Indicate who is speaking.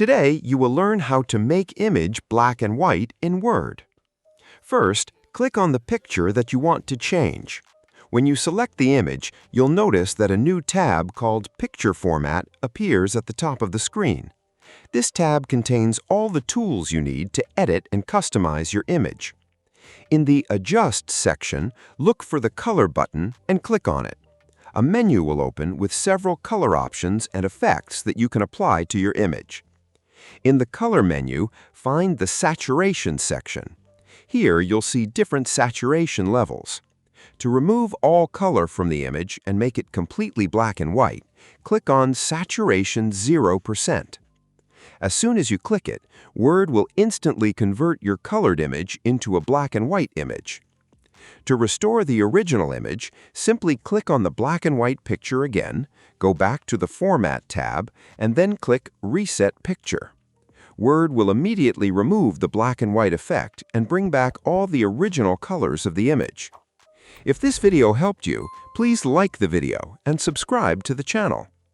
Speaker 1: Today, you will learn how to make image black and white in Word. First, click on the picture that you want to change. When you select the image, you'll notice that a new tab called Picture Format appears at the top of the screen. This tab contains all the tools you need to edit and customize your image. In the Adjust section, look for the Color button and click on it. A menu will open with several color options and effects that you can apply to your image. In the Color menu, find the Saturation section. Here you'll see different saturation levels. To remove all color from the image and make it completely black and white, click on Saturation 0%. As soon as you click it, Word will instantly convert your colored image into a black and white image. To restore the original image, simply click on the black and white picture again, go back to the Format tab, and then click Reset Picture. Word will immediately remove the black and white effect and bring back all the original colors of the image. If this video helped you, please like the video and subscribe to the channel.